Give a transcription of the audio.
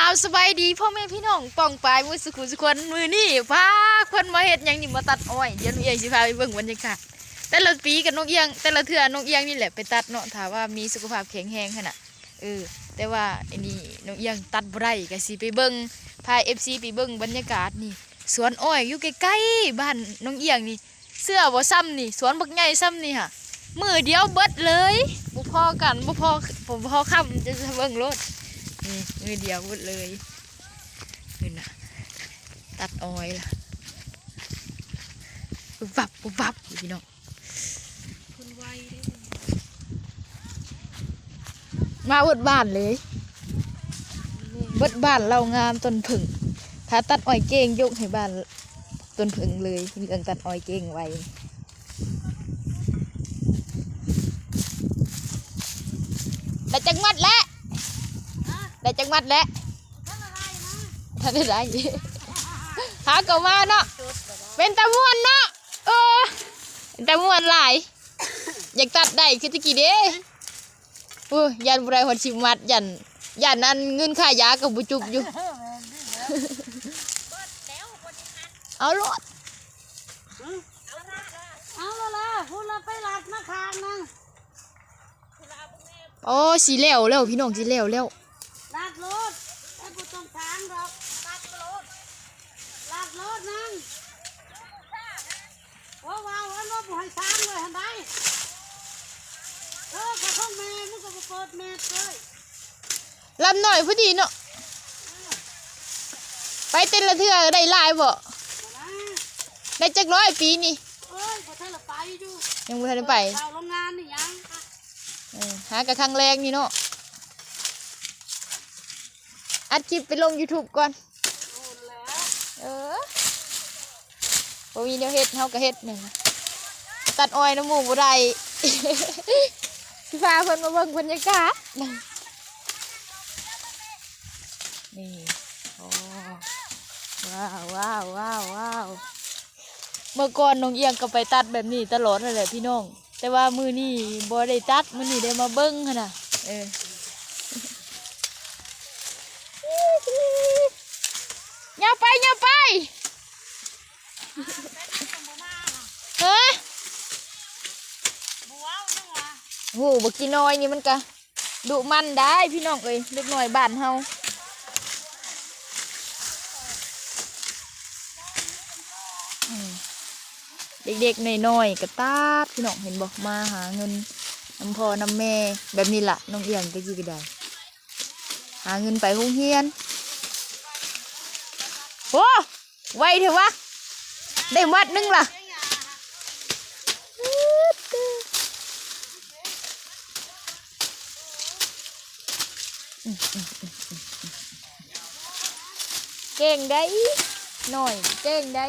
าวสบายดีพ่อแม่พี่น้องป้องปลายมือสุขุสุขคนมือนี่พาคนมาเห็ดยังนี่มาตัดอ้อยเดี๋ยวน้องเอียงสิพาไปเบิ่งบรรยากาศแต่ละปีกับน้องเอียงแต่ละเทื่อน้องเอียงนี่แหละไปตัดเนาะถามว่ามีสุขภาพแข็งแรงขนาดแต่ว่าไอ้นี่น้องเอียงตัดบ่ได้ก็สิไปเบิ่งพา FC ไปเบิ่งบรรยากาศนี่สวนอ้อยอยู่ใกล้ๆบ้านน้องเอียงนี่เสื้อบ่ซ้ำนี่สวนบักใหญ่ซ้ำนี่ค่ะมือเดียวเบิดเลยบ่พอกันบ่พอค่ำจะเบิ่งรถนี่มือเดียวเบิดเลยนี่นะตัดอ้อยล่ะปุ๊บปั๊บพี่น้องมาเบิดบ้านเลยเบิดบ้านเรางามต้นผึ่งถ้าตัดอ้อยเก่งยกให้บ้านต้นผึ่งเลยเรื่องตัดอ้อยเก่งไว้ได้จังมัดแล้วได้จังมัดแล้วท่านได้หาเก่ามาเนาะเป็นตะม่วนเนาะเป็นตะม่วนหลายอยากตัดได้คือตะกี้เด้ยันบุไรหัวชิมัดยันอันเงินค่ายากับบุจุบอยู่เอารถเอาละพูดละไปหลัดมาคางนะโอ้สีเหลวแล้วพี่น้องสีเหลวแล้วหลัดรถไอ้ผู้ต้องทางดอกหลัดรถนั่งว้าวรถบุหรี่ช้างเลยเห็นไหมข้าข้องแม่มึงก็เปิดแม่เลยลำหน่อยพอดีเนาะไปเต้นละเทื่อได้ลายบ่ได้จัก100 ปีนี่พอท่านละไปอยู่ยังบ่ทันได้ไปข่าวโรงงานนี่ยังหากระครั้งแรกนี่เนาะอัดคลิปไปลง YouTube ก่อนพอมีแนวเฮ็ดเฮาก็เฮ็ดหนึ่งตัดอ้อยน้ำหมูบ่ได้สิพาเพิ่นมาเบิ่งบรรยากาศนี่โอ้ว้าวเมื่อก่อนน้องเอียงก็ไปตัดแบบนี้ตลอดนั่นแหละพี่น้องแต่ว่ามือนี่บ่ได้ตัดมือนี่ได้มาเบิ่งหั่นน่ะอย่าไปเฮ้ยโหบักกี่น้อยนี่มันกะดุมันได้พี่น้องเอ้ยเล็กน้อยบ้านเฮาเด็กๆน้อยๆกระตาดพี่น้องเห็นบอกมาหาเงินน้ำพ่อน้ำแม่แบบนี้ล่ะน้องเอียงก็ยี่ก็ได้หาเงินไปโรงเรียนโอ้ไวเถอะวะได้มัดนึงล่ะเก่งได้หน่อยเก่งได้